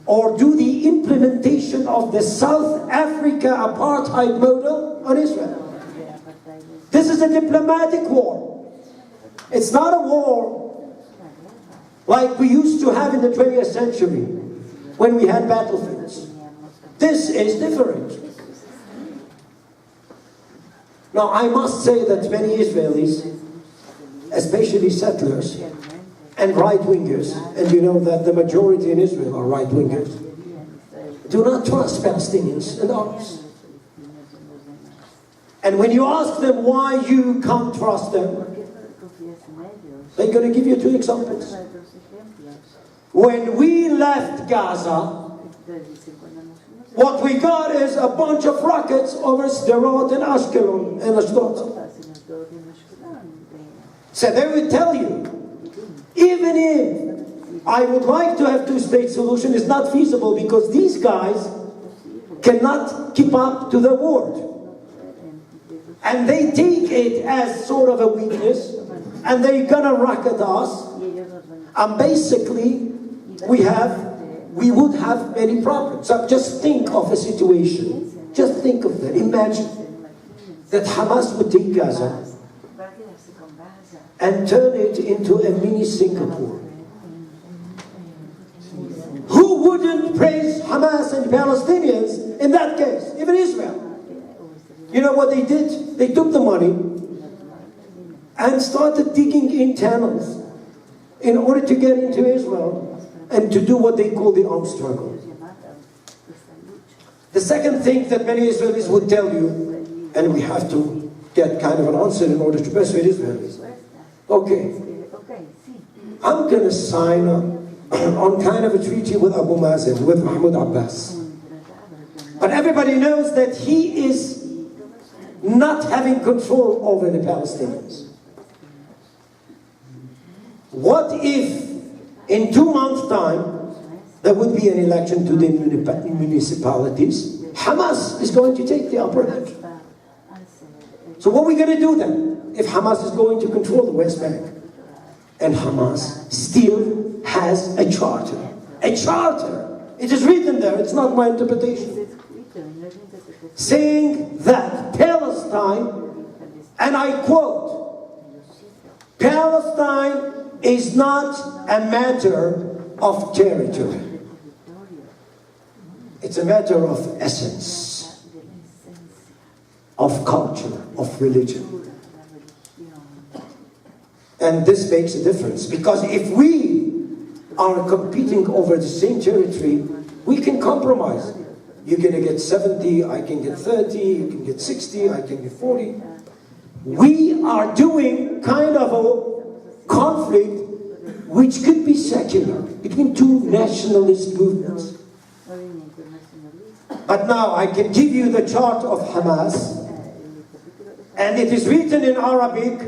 or do the implementation of the South Africa apartheid model on Israel. This is a diplomatic war. It's not a war like we used to have in the 20th century when we had battlefields. This is different. Now, I must say that many Israelis, especially settlers and right-wingers, and you know that the majority in Israel are right-wingers, do not trust Palestinians and others. And when you ask them why you can't trust them, they're going to give you two examples. When we left Gaza, what we got is a bunch of rockets over Sderot and Ashkelon and Ashdod. So they will tell you, even if I would like to have two-state solution, it's not feasible because these guys cannot keep up to the word. And they take it as sort of a weakness, and they're gonna rocket us, and basically we would have many problems. So just think of a situation, just think of that, imagine that Hamas would take Gaza and turn it into a mini Singapore. Who wouldn't praise Hamas and Palestinians in that case, even Israel? You know what they did? They took the money and started digging in tunnels in order to get into Israel and to do what they call the armed struggle. The second thing that many Israelis would tell you, and we have to get kind of an answer in order to persuade Israelis. Okay, I'm going to sign on kind of a treaty with Abu Mazen, with Mahmoud Abbas. But everybody knows that he is not having control over the Palestinians. What if in 2 months' time there would be an election to the municipalities? Hamas is going to take the upper hand. So what are we going to do then if Hamas is going to control the West Bank? And Hamas still has a charter. A charter! It is written there, it's not my interpretation. Saying that Palestine, and I quote, Palestine is not a matter of territory. It's a matter of essence, of culture, of religion. And this makes a difference, because if we are competing over the same territory, we can compromise. You're going to get 70, I can get 30, you can get 60, I can get 40. We are doing kind of a conflict which could be secular between two nationalist movements. But now I can give you the chart of Hamas, and it is written in Arabic,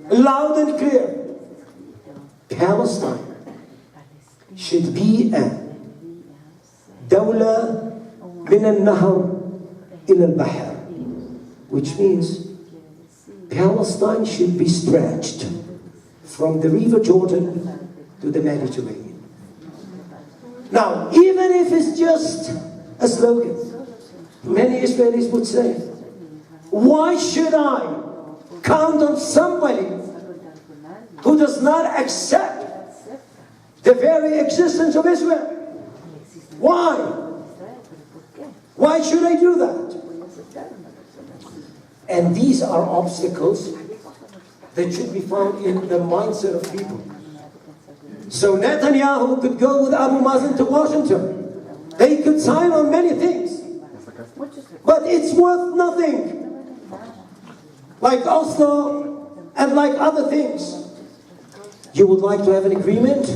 loud and clear. Palestine should be a dawla min al-nahr ila al-bahr, which means Palestine should be stretched from the River Jordan to the Mediterranean. Now, even if it's just a slogan, many Israelis would say, why should I count on somebody who does not accept the very existence of Israel? Why? Why should I do that? And these are obstacles that should be found in the mindset of people. So Netanyahu could go with Abu Mazen to Washington. They could sign on many things. But it's worth nothing. Like Oslo and like other things. You would like to have an agreement?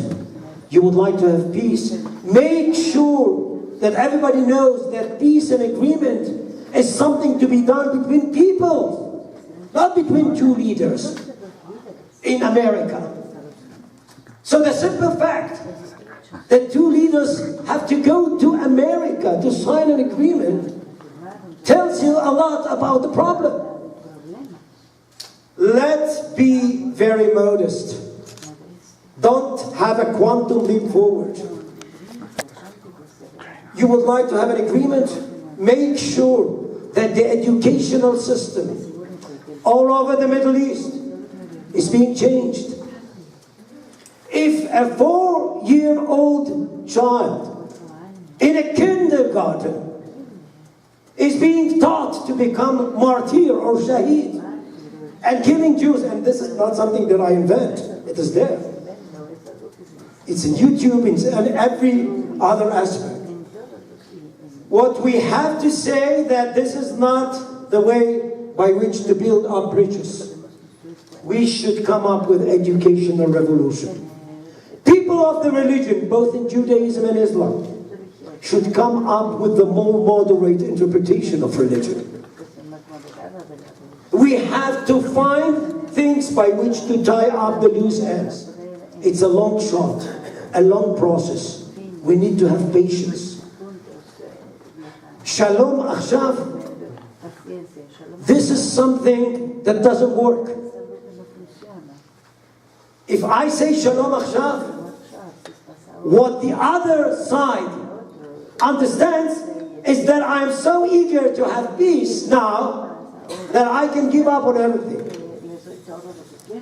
You would like to have peace? Make sure that everybody knows that peace and agreement is something to be done between people, not between two leaders in America. So the simple fact that two leaders have to go to America to sign an agreement tells you a lot about the problem. Let's be very modest. Don't have a quantum leap forward. you would like to have an agreement, make sure that the educational system all over the Middle East is being changed. If a 4-year-old child in a kindergarten is being taught to become martyr or shaheed and killing Jews, and this is not something that I invent, it is there. It's in YouTube, and every other aspect. What we have to say that this is not the way by which to build up bridges. We should come up with educational revolution. People of the religion, both in Judaism and Islam, should come up with the more moderate interpretation of religion. We have to find things by which to tie up the loose ends. It's a long shot, a long process. We need to have patience. Shalom Achshav, this is something that doesn't work. If I say Shalom Achshav, what the other side understands is that I am so eager to have peace now that I can give up on everything.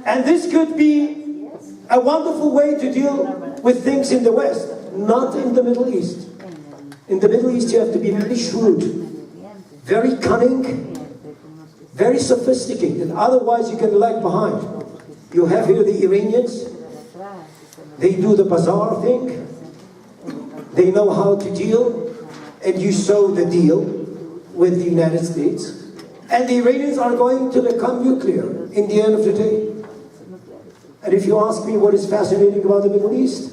And this could be a wonderful way to deal with things in the West, not in the Middle East. In the Middle East you have to be very shrewd, very cunning, very sophisticated, otherwise you can lag behind. You have here the Iranians, they do the bazaar thing, they know how to deal, and you sow the deal with the United States, and the Iranians are going to become nuclear in the end of the day. And if you ask me what is fascinating about the Middle East,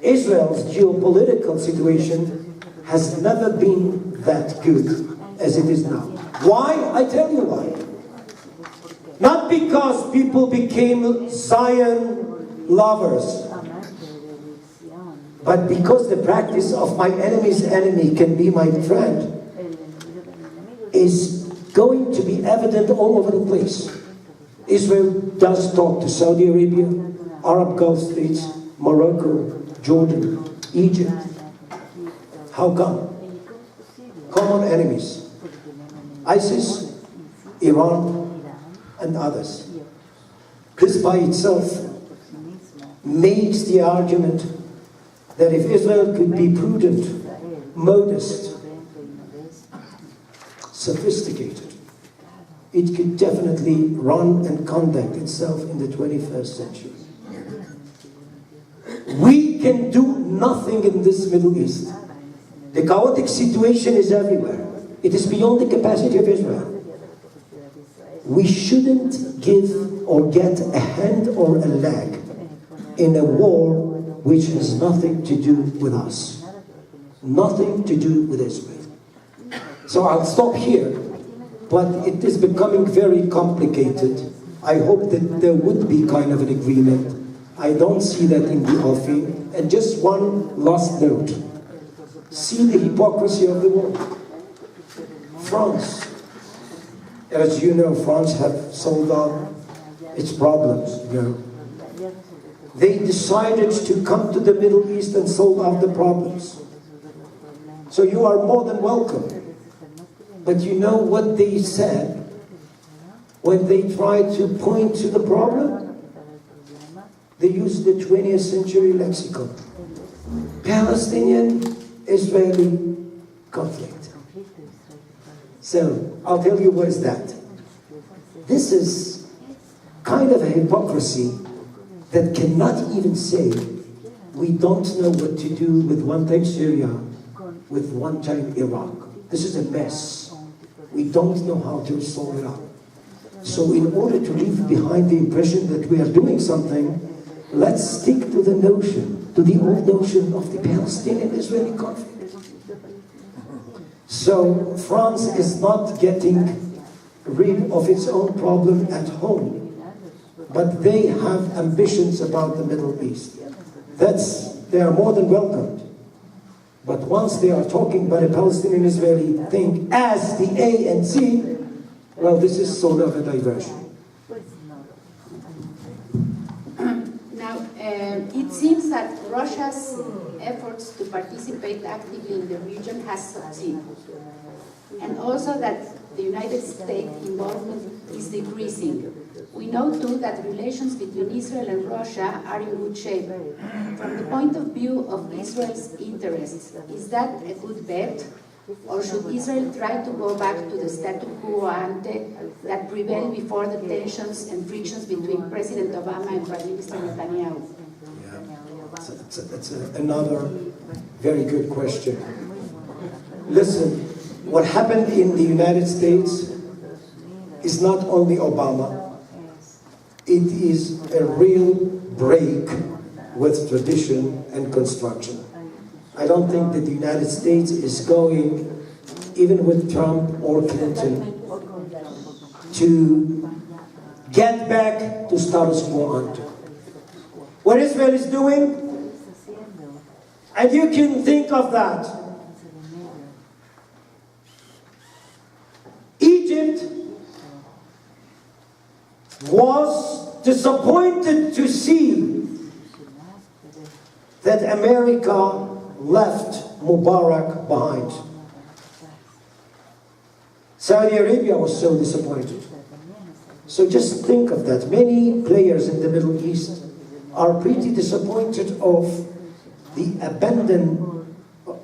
Israel's geopolitical situation has never been that good as it is now. Why? I tell you why. Not because people became Zion lovers, but because the practice of my enemy's enemy can be my friend is going to be evident all over the place. Israel does talk to Saudi Arabia, Arab Gulf states, Morocco, Jordan, Egypt. How come? Common enemies. ISIS, Iran, and others. This by itself makes the argument that if Israel could be prudent, modest, sophisticated, it could definitely run and conduct itself in the 21st century. We can do nothing in this Middle East. The chaotic situation is everywhere. It is beyond the capacity of Israel. We shouldn't give or get a hand or a leg in a war which has nothing to do with us. Nothing to do with Israel. So I'll stop here, but it is becoming very complicated. I hope that there would be kind of an agreement. I don't see that in the offing. And just one last note. See the hypocrisy of the world. France. As you know, France have solved out its problems. You know. They decided to come to the Middle East and solve out the problems. So you are more than welcome. But you know what they said when they tried to point to the problem? They used the 20th century lexicon. Palestinian-Israeli conflict. So, I'll tell you what is that. This is kind of a hypocrisy that cannot even say we don't know what to do with one time Syria, with one time Iraq. This is a mess. We don't know how to solve it out. So in order to leave behind the impression that we are doing something, let's stick to the notion, to the old notion of the Palestinian-Israeli conflict. So France is not getting rid of its own problem at home, but they have ambitions about the Middle East. They are more than welcomed. But once they are talking about a Palestinian-Israeli thing as the A and C, well, this is sort of a diversion. Now, It seems that Russia's efforts to participate actively in the region has succeeded, and also that the United States involvement is decreasing. We know too that relations between Israel and Russia are in good shape. From the point of view of Israel's interests, is that a good bet? Or should Israel try to go back to the status quo ante that prevailed before the tensions and frictions between President Obama and Prime Minister Netanyahu? Yeah, that's another very good question. Listen, what happened in the United States is not only Obama, it is a real break with tradition and construction. I don't think that the United States is going, even with Trump or Clinton, to get back to status quo ante. What Israel is doing, and you can think of that. Egypt was disappointed to see that America left Mubarak behind. Saudi Arabia was so disappointed. So just think of that. Many players in the Middle East are pretty disappointed of the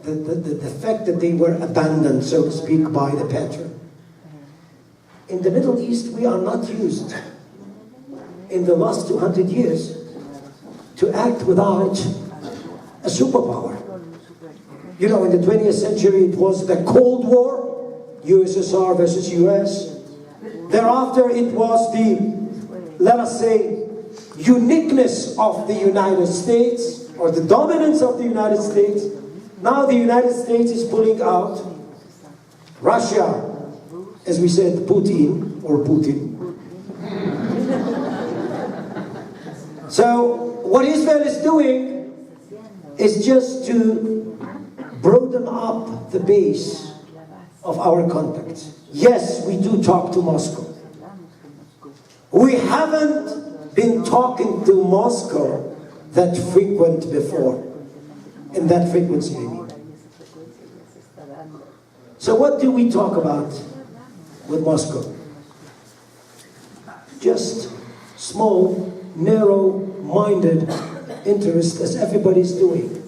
the fact that they were abandoned, so to speak, by the pattern. In the Middle East, we are not used in the last 200 years to act without a superpower. You know, in the 20th century, it was the Cold War, USSR versus US. Thereafter, it was the, let us say, uniqueness of the United States, or the dominance of the United States. Now the United States is pulling out. Russia, as we said, Putin. So, what Israel is doing is just to broaden up the base of our contacts. Yes, we do talk to Moscow. We haven't been talking to Moscow that frequent before, in that frequency, I mean. So what do we talk about with Moscow? Just small, narrow-minded interest, as everybody's doing.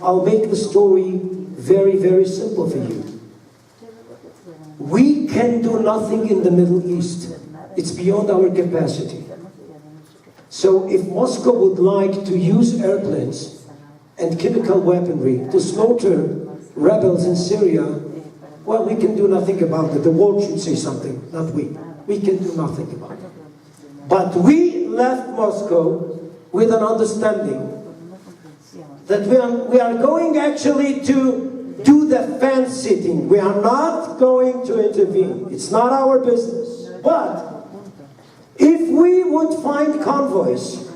I'll make the story very, very simple for you. We can do nothing in the Middle East. It's beyond our capacity. So if Moscow would like to use airplanes and chemical weaponry to slaughter rebels in Syria, well, we can do nothing about it. The world should say something, not we. We can do nothing about it. But we left Moscow with an understanding that we are going actually to do the fence sitting. We are not going to intervene. It's not our business. But if we would find convoys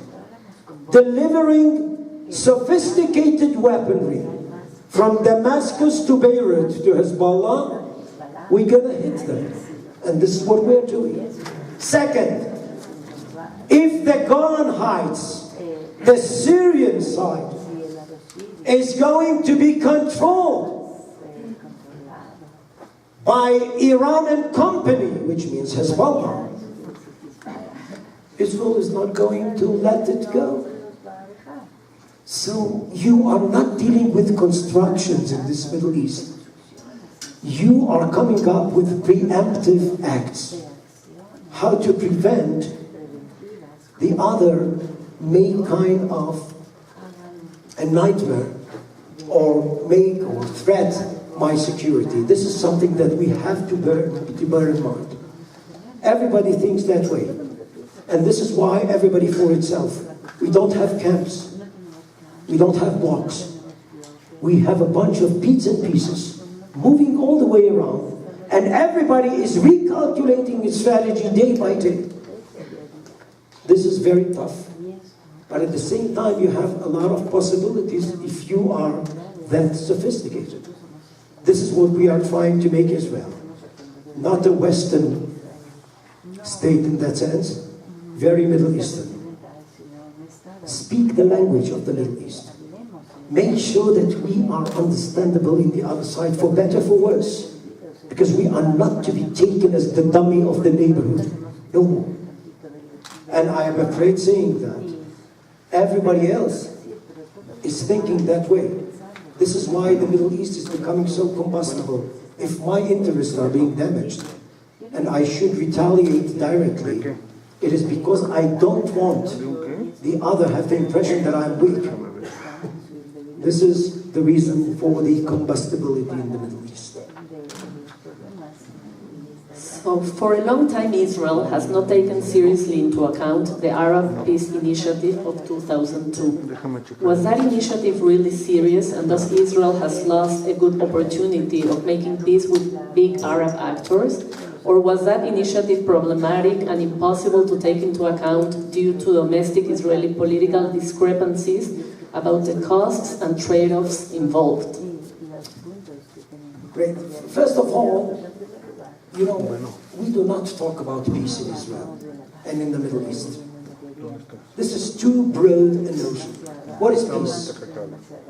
delivering sophisticated weaponry from Damascus to Beirut to Hezbollah, we're going to hit them. And this is what we're doing. Second, if the Golan Heights, the Syrian side, is going to be controlled by Iran and company, which means Hezbollah, Israel is not going to let it go. So you are not dealing with constructions in this Middle East. You are coming up with preemptive acts. How to prevent the other make kind of a nightmare or make or threat my security. This is something that we have to bear in mind. Everybody thinks that way. And this is why everybody for itself. We don't have camps. We don't have blocks. We have a bunch of bits and pieces moving all the way around. And everybody is recalculating its strategy day by day. This is very tough. But at the same time, you have a lot of possibilities if you are that sophisticated. This is what we are trying to make Israel. Not a Western state in that sense, very Middle Eastern. speak the language of the Middle East. Make sure that we are understandable in the other side, for better, for worse. Because we are not to be taken as the dummy of the neighborhood. No more. And I am afraid saying that everybody else is thinking that way. This is why the Middle East is becoming so combustible. If my interests are being damaged, and I should retaliate directly, it is because I don't want the other have the impression that I'm weak. This is the reason for the combustibility in the Middle East. So, for a long time, Israel has not taken seriously into account the Arab Peace Initiative of 2002. Was that initiative really serious, and does Israel has lost a good opportunity of making peace with big Arab actors? Or was that initiative problematic and impossible to take into account due to domestic Israeli political discrepancies about the costs and trade-offs involved? Great. First of all, you know, we do not talk about peace in Israel and in the Middle East. This is too broad a notion. What is peace?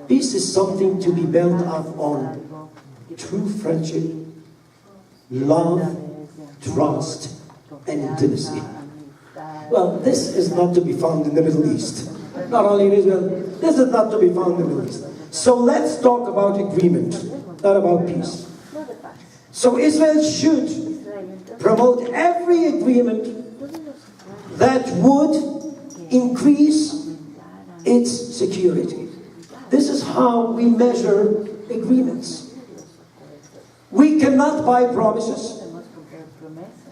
Peace is something to be built up on true friendship, love, trust, and intimacy. Well, this is not to be found in the Middle East. Not only in Israel, this is not to be found in the Middle East. So let's talk about agreement, not about peace. So Israel should promote every agreement that would increase its security. This is how we measure agreements. We cannot buy promises.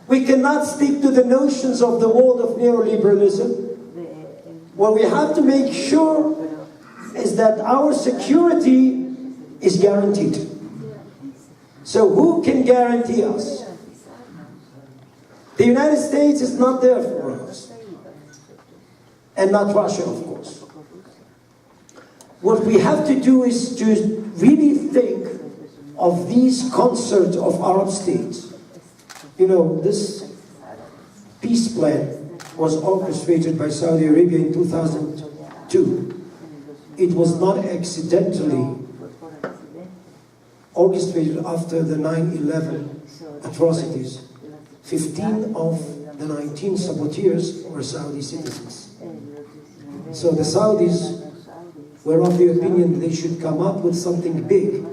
We cannot stick to the notions of the world of neoliberalism. What we have to make sure is that our security is guaranteed. So who can guarantee us? The United States is not there for us. And not Russia, of course. What we have to do is to really think of these concert of Arab states. You know, this peace plan was orchestrated by Saudi Arabia in 2002. It was not accidentally orchestrated after the 9/11 atrocities. 15 of the 19 saboteurs were Saudi citizens. So the Saudis were of the opinion they should come up with something big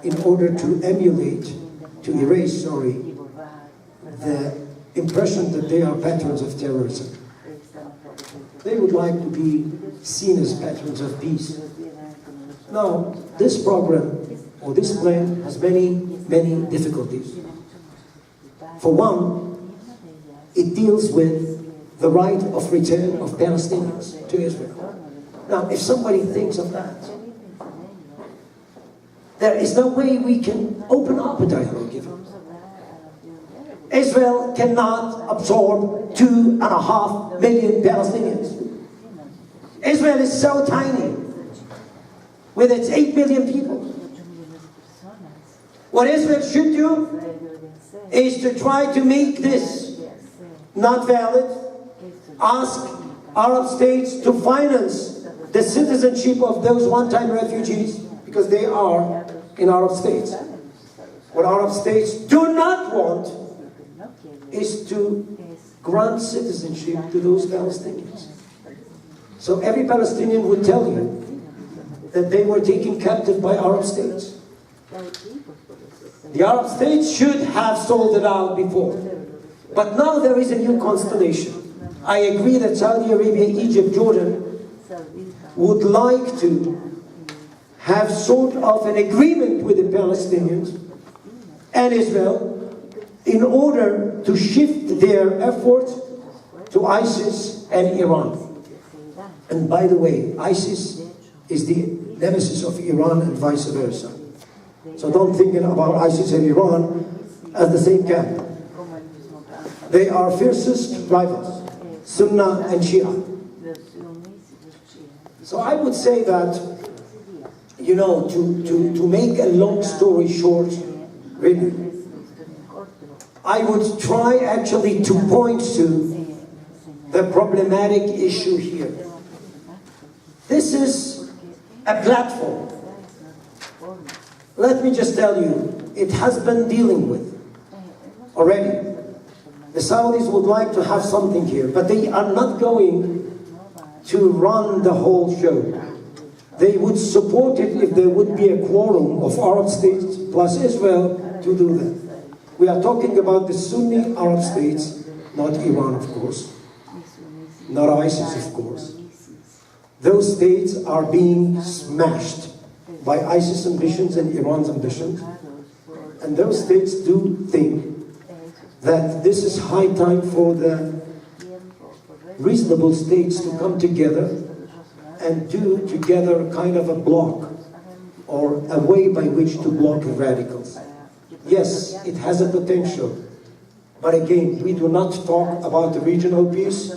in order to erase, the impression that they are patrons of terrorism. They would like to be seen as patrons of peace. Now, this program, or this plan, has many, many difficulties. For one, it deals with the right of return of Palestinians to Israel. Now, if somebody thinks of that, there is no way we can open up a dialogue even. Israel cannot absorb 2.5 million Palestinians. Israel is so tiny, with its 8 million people. What Israel should do is to try to make this not valid, ask Arab states to finance the citizenship of those one-time refugees, because they are in Arab states. What Arab states do not want is to grant citizenship to those Palestinians. So every Palestinian would tell you that they were taken captive by Arab states. The Arab states should have sold it out before. But now there is a new constellation. I agree that Saudi Arabia, Egypt, Jordan would like to have sort of an agreement with the Palestinians and Israel in order to shift their efforts to ISIS and Iran. And by the way, ISIS is the nemesis of Iran and vice versa. So don't think about ISIS and Iran as the same camp. They are fiercest rivals, Sunnah and Shia. So I would say that, you know, to make a long story short, really, I would try actually to point to the problematic issue here. This is a platform. Let me just tell you, it has been dealing with already. The Saudis would like to have something here, but they are not going to run the whole show. They would support it if there would be a quorum of Arab states plus Israel to do that. We are talking about the Sunni Arab states, not Iran, of course, not ISIS, of course. Those states are being smashed by ISIS ambitions and Iran's ambitions, and those states do think that this is high time for the reasonable states to come together and do together kind of a block or a way by which to block the radicals. Yes, it has a potential, but again, we do not talk about the regional peace.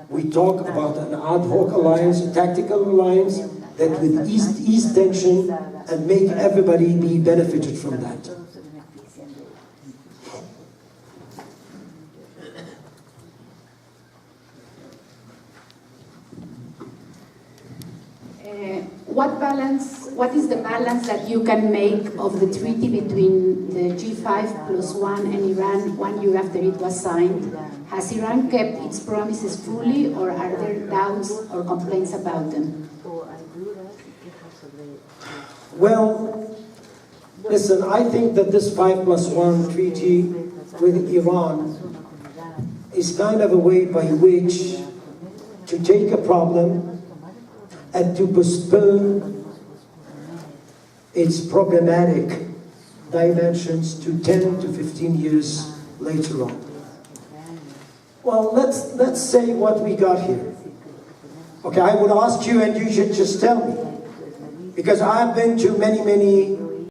We talk about an ad hoc alliance, a tactical alliance that would ease tension and make everybody be benefited from that. What is the balance that you can make of the treaty between the G5+1 and Iran 1 year after it was signed? Has Iran kept its promises fully, or are there doubts or complaints about them? Well, listen, I think that this 5+1 treaty with Iran is kind of a way by which to take a problem and to postpone its problematic dimensions to 10 to 15 years later on. Well, let's say what we got here. Okay, I would ask you and you should just tell me. Because I've been to many